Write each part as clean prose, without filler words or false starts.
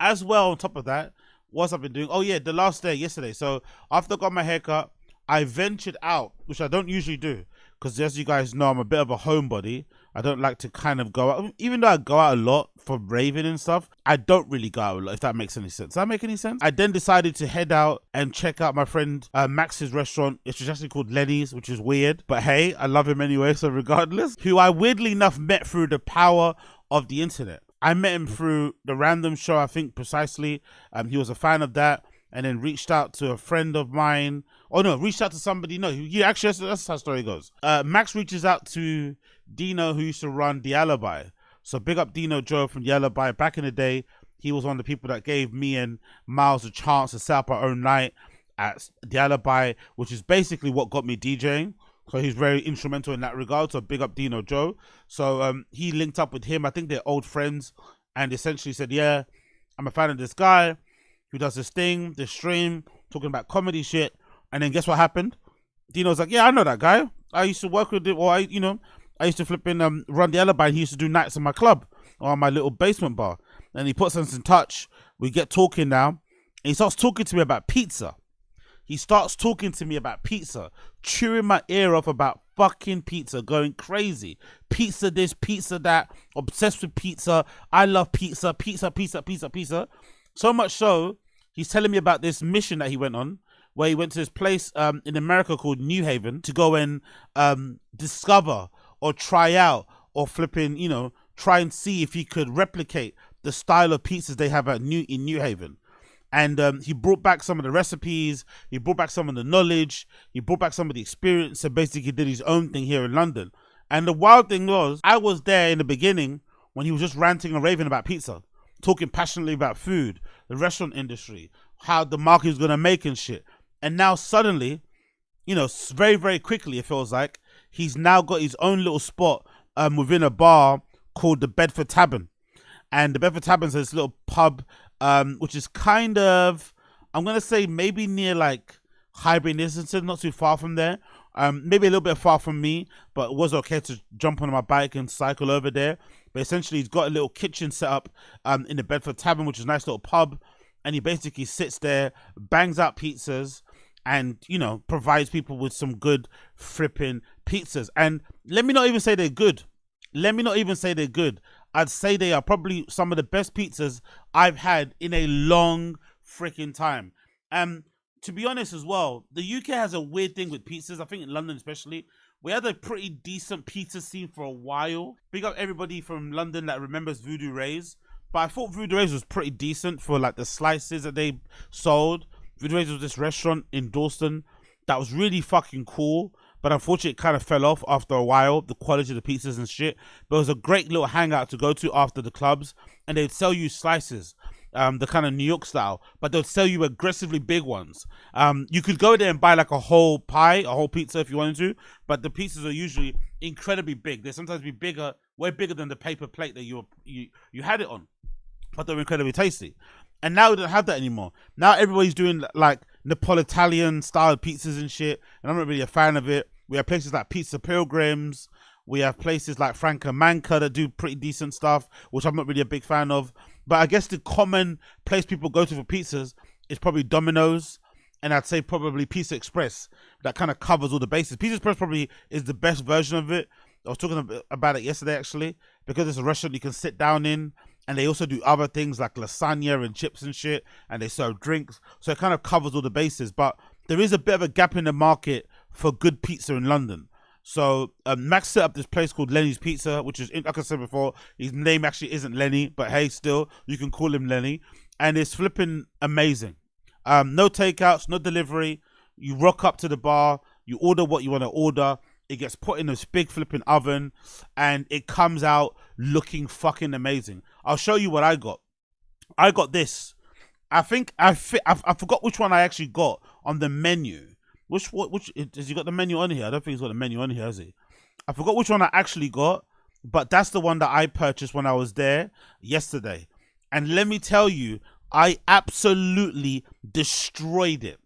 as well, on top of that, what's I've been doing? Oh yeah, the last day, yesterday. So after I got my haircut, I ventured out, which I don't usually do, because as you guys know, I'm a bit of a homebody. I don't like to kind of go out, even though I go out a lot for raving and stuff. I don't really go out a lot, if that makes any sense. Does that make any sense? I then decided to head out and check out my friend Max's restaurant. It's actually called Lenny's, which is weird, but hey, I love him anyway. So regardless, who I weirdly enough met through the power of the internet. I met him through the Random Show, I think precisely. He was a fan of that, and then reached out to a friend of mine. Oh no, reached out to somebody. No, he actually, that's how the story goes. Max reaches out to Dino, who used to run The Alibi. So big up Dino Joe from The Alibi. Back in the day, he was one of the people that gave me and Miles a chance to set up our own night at The Alibi, which is basically what got me DJing. So he's very instrumental in that regard. So big up Dino Joe. So he linked up with him. I think they're old friends, and essentially said, yeah, I'm a fan of this guy who does this thing, this stream, talking about comedy shit. And then guess what happened? Dino's like, yeah, I know that guy. I used to work with him, or I used to flip in run The Alibi, and he used to do nights in my club or my little basement bar. And he puts us in touch. We get talking now. And he starts talking to me about pizza. He starts talking to me about pizza, chewing my ear off about fucking pizza, going crazy. Pizza this, pizza that, obsessed with pizza. I love pizza, pizza, pizza, pizza, pizza. So much so, he's telling me about this mission that he went on, where he went to this place in America called New Haven to go and discover or try out or flipping, try and see if he could replicate the style of pizzas they have in New Haven. And he brought back some of the recipes, he brought back some of the knowledge, he brought back some of the experience, and basically did his own thing here in London. And the wild thing was, I was there in the beginning when he was just ranting and raving about pizza, talking passionately about food, the restaurant industry, how the market was going to make and shit. And now suddenly, very, very quickly, it feels like, he's now got his own little spot within a bar called the Bedford Tavern. And the Bedford Tavern is this little pub, which is kind of, I'm going to say maybe near like Highbury and Islington, not too far from there. Maybe a little bit far from me, but it was okay to jump on my bike and cycle over there. But essentially, he's got a little kitchen set up in the Bedford Tavern, which is a nice little pub. And he basically sits there, bangs out pizzas, and, provides people with some good fripping pizzas. And let me not even say they're good. I'd say they are probably some of the best pizzas I've had in a long freaking time. To be honest as well, the UK has a weird thing with pizzas. I think in London especially, we had a pretty decent pizza scene for a while. Big up everybody from London that remembers Voodoo Rays. But I thought Voodoo Rays was pretty decent for like the slices that they sold. Voodoo Rays was this restaurant in Dalston that was really fucking cool. But unfortunately, it kind of fell off after a while, the quality of the pizzas and shit. But it was a great little hangout to go to after the clubs. And they'd sell you slices, the kind of New York style. But they'd sell you aggressively big ones. You could go there and buy like a whole pie, a whole pizza if you wanted to. But the pizzas are usually incredibly big. They sometimes be bigger, way bigger than the paper plate that you had it on. But they're incredibly tasty. And now we don't have that anymore. Now everybody's doing like Neapolitan style pizzas and shit. And I'm not really a fan of it. We have places like Pizza Pilgrims. We have places like Franca Manca that do pretty decent stuff, which I'm not really a big fan of. But I guess the common place people go to for pizzas is probably Domino's. And I'd say probably Pizza Express. That kind of covers all the bases. Pizza Express probably is the best version of it. I was talking about it yesterday actually, because it's a restaurant you can sit down in. And they also do other things like lasagna and chips and shit. And they serve drinks. So it kind of covers all the bases. But there is a bit of a gap in the market for good pizza in London. So Max set up this place called Lenny's Pizza, which is, like I said before, his name actually isn't Lenny. But hey, still, you can call him Lenny. And it's flipping amazing. No takeouts, no delivery. You rock up to the bar. You order what you want to order. It gets put in this big flipping oven and it comes out looking fucking amazing. I'll show you what I got. I got this. I forgot which one I actually got on the menu. Which has he got the menu on here? I don't think he's got the menu on here, has he? I forgot which one I actually got, but that's the one that I purchased when I was there yesterday. And let me tell you, I absolutely destroyed it.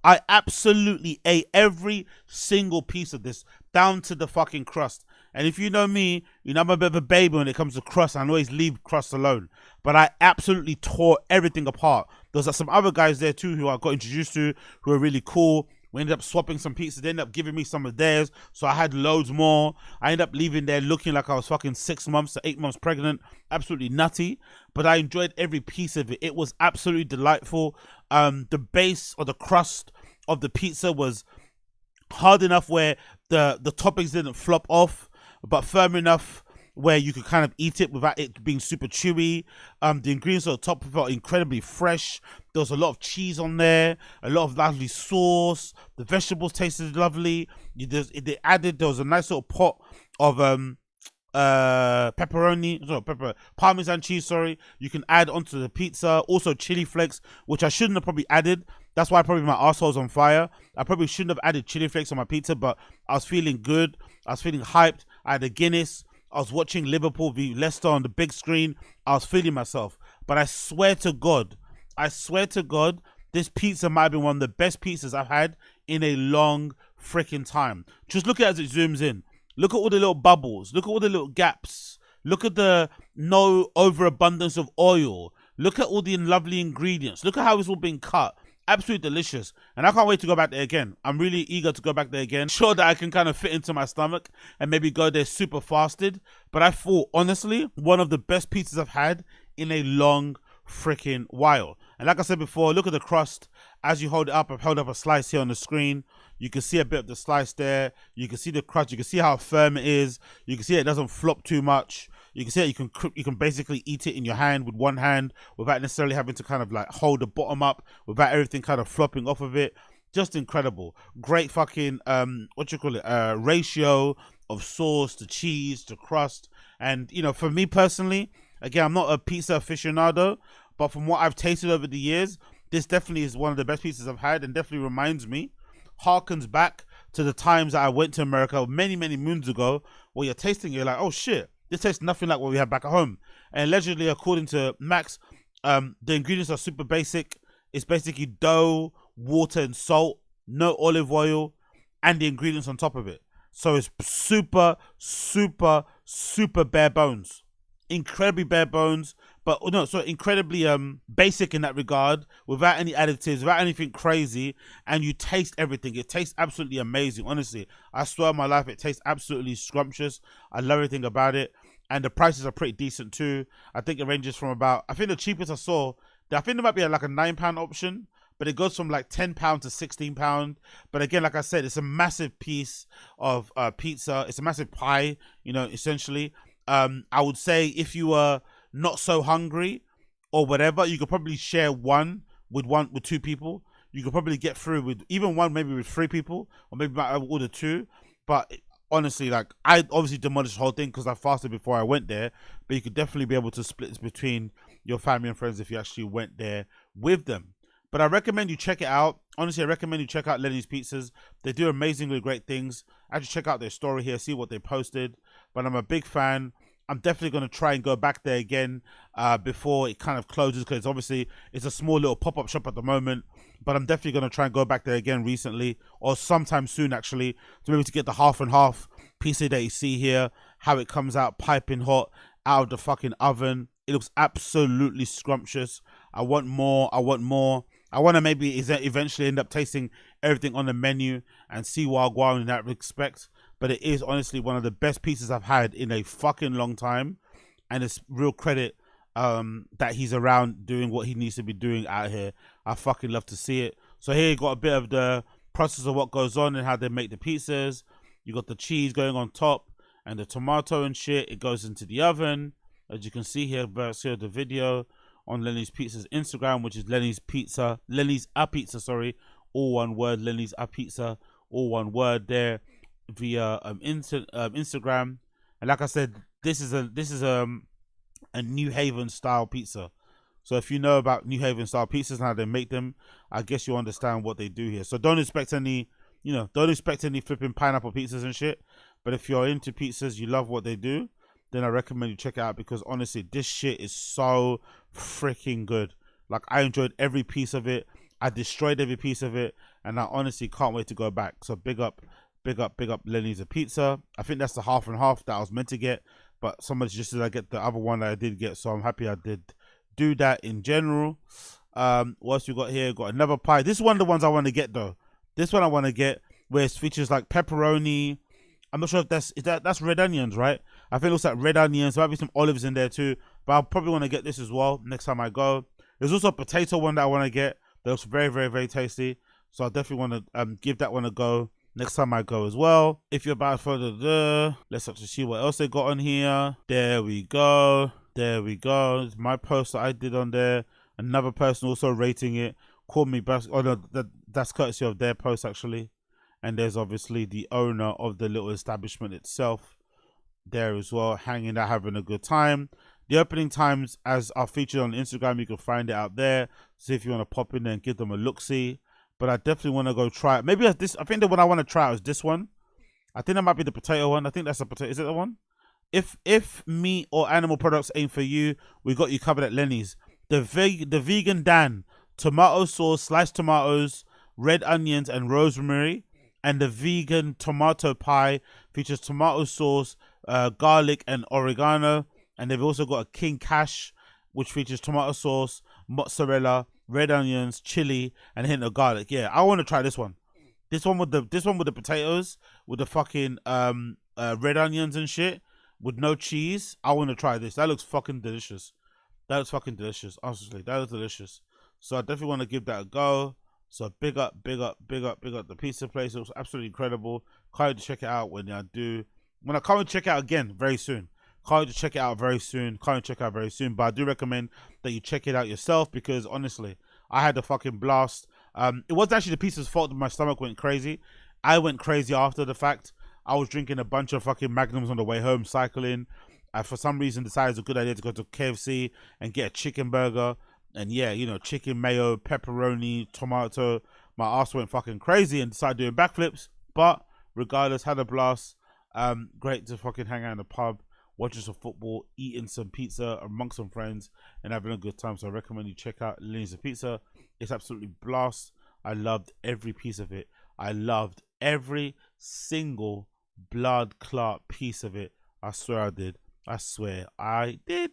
I absolutely ate every single piece of this down to the fucking crust. And if you know me, you know I'm a bit of a baby when it comes to crust. I always leave crust alone. But I absolutely tore everything apart. There's some other guys there too who I got introduced to who are really cool. We ended up swapping some pizzas. They ended up giving me some of theirs. So I had loads more. I ended up leaving there looking like I was fucking 6 months to 8 months pregnant. Absolutely nutty. But I enjoyed every piece of it. It was absolutely delightful. The base or the crust of the pizza was hard enough where the toppings didn't flop off, but firm enough where you could kind of eat it without it being super chewy. The ingredients on the top felt incredibly fresh. There was a lot of cheese on there, a lot of lovely sauce. The vegetables tasted lovely. There was a nice little pot of parmesan cheese, sorry, you can add onto the pizza. Also chili flakes, which I shouldn't have probably added. That's why probably my arsehole's on fire. I probably shouldn't have added chili flakes on my pizza, but I was feeling good. I was feeling hyped. I had a Guinness. I was watching Liverpool v Leicester on the big screen. I was feeling myself. But I swear to God, this pizza might have been one of the best pizzas I've had in a long freaking time. Just look at it as it zooms in. Look at all the little bubbles. Look at all the little gaps. Look at the no overabundance of oil. Look at all the lovely ingredients. Look at how it's all being cut. Absolutely delicious. And I can't wait to go back there again. I'm really eager to go back there again. Sure that I can kind of fit into my stomach and maybe go there super fasted. But I thought, honestly, one of the best pizzas I've had in a long freaking while. And like I said before, look at the crust. As you hold it up, I've held up a slice here on the screen. You can see a bit of the slice there. You can see the crust. You can see how firm it is. You can see it doesn't flop too much. You can see that you can basically eat it in your hand with one hand without necessarily having to kind of like hold the bottom up, without everything kind of flopping off of it. Just incredible. Great fucking ratio of sauce to cheese to crust. And you know, for me personally, again, I'm not a pizza aficionado, but from what I've tasted over the years, this definitely is one of the best pizzas I've had, and definitely reminds me, harkens back to the times that I went to America many moons ago, where you're tasting it, you're like, oh shit, this tastes nothing like what we have back at home. And allegedly, according to Max, the ingredients are super basic. It's basically dough, water, and salt, no olive oil, and the ingredients on top of it. So it's super bare bones. Incredibly bare bones, but no, so incredibly basic in that regard, without any additives, without anything crazy, and you taste everything. It tastes absolutely amazing. Honestly, I swear on my life, it tastes absolutely scrumptious. I love everything about it, and the prices are pretty decent too. I think it ranges from about, I think the cheapest I saw, I think there might be like a £9 option, but it goes from like £10 to £16. But again, like I said, it's a massive piece of pizza. It's a massive pie, you know, essentially. I would say if you were not so hungry or whatever, you could probably share one with two people. You could probably get through with even one, maybe with 3 people, or maybe I would order 2. But honestly, like, I obviously demolished the whole thing because I fasted before I went there. But you could definitely be able to split this between your family and friends if you actually went there with them. But I recommend you check it out. Honestly, I recommend you check out Lenny's Pizzas. They do amazingly great things. Actually, check out their story here, see what they posted. But I'm a big fan. I'm definitely going to try and go back there again before it kind of closes, because obviously it's a small little pop-up shop at the moment. But I'm definitely going to try and go back there again recently, or sometime soon actually, to be able to get the half and half pizza that you see here, how it comes out piping hot out of the fucking oven. It looks absolutely scrumptious. I want more. I want to maybe eventually end up tasting everything on the menu and see Wagwan in that respect. But it is honestly one of the best pizzas I've had in a fucking long time. And it's real credit that he's around doing what he needs to be doing out here. I fucking love to see it. So here you got a bit of the process of what goes on and how they make the pizzas. You got the cheese going on top and the tomato and shit. It goes into the oven. As you can see here, versus the video on Lenny's Pizza's Instagram, which is Lenny's A Pizza, sorry, all one word, Lenny's A Pizza, all one word there via Instagram. And like I said, this is a New Haven style pizza. So if you know about New Haven style pizzas and how they make them, I guess you understand what they do here. So don't expect any flipping pineapple pizzas and shit. But if you're into pizzas, you love what they do, then I recommend you check it out, because honestly, this shit is so freaking good. Like, I enjoyed every piece of it. I destroyed every piece of it, and I honestly can't wait to go back. So big up big up Lenny's a Pizza. I think that's the half and half that I was meant to get, but somebody suggested I get the other one that I did get, so I'm happy I did do that in general. What else we got here? Got another pie. This is one of the ones I want to get though. This one I want to get, where it features like pepperoni. I'm not sure if that's red onions, right? I think it looks like red onions. There might be some olives in there too, but I'll probably want to get this as well next time I go. There's also a potato one that I want to get. That looks very, very, very tasty. So I definitely want to give that one a go next time I go as well. If you're about further ado, let's actually see what else they got on here. There we go. There we go. It's my post that I did on there. Another person also rating it. Called me back. Oh no, that's courtesy of their post actually. And there's obviously the owner of the little establishment itself there as well, hanging out, having a good time. The opening times, as are featured on Instagram, you can find it out there. See if you want to pop in there and give them a look-see. But I definitely want to go try it. Maybe this. I think the one I want to try out is this one. I think that might be the potato one. I think that's a potato. Is it the one? If meat or animal products ain't for you, we got you covered at Lenny's. The vegan Dan, tomato sauce, sliced tomatoes, red onions, and rosemary. And the vegan tomato pie features tomato sauce, garlic, and oregano. And they've also got a King Cash, which features tomato sauce, mozzarella, red onions, chili, and a hint of garlic. Yeah, I want to try this one. This one with the potatoes, with the fucking red onions and shit, with no cheese. I want to try this. That looks fucking delicious. That looks fucking delicious. Honestly, that looks delicious. So I definitely want to give that a go. So big up the pizza place. It was absolutely incredible. Can't wait to check it out when I do. When I can't wait to check it out again very soon. Can't wait to check it out very soon. Can't wait to check it out very soon. But I do recommend that you check it out yourself, because honestly, I had a fucking blast. It wasn't actually the pizza's fault that my stomach went crazy. I went crazy after the fact. I was drinking a bunch of fucking Magnums on the way home, cycling. I, for some reason, decided it's a good idea to go to KFC and get a chicken burger. And yeah, you know, chicken, mayo, pepperoni, tomato. My ass went fucking crazy and decided doing backflips. But regardless, had a blast. Great to fucking hang out in the pub, watching some football, eating some pizza amongst some friends, and having a good time. So I recommend you check out Lenny's Pizza. It's absolutely blast. I loved every piece of it. I loved every single blood clot piece of it. I swear I did. I swear I did.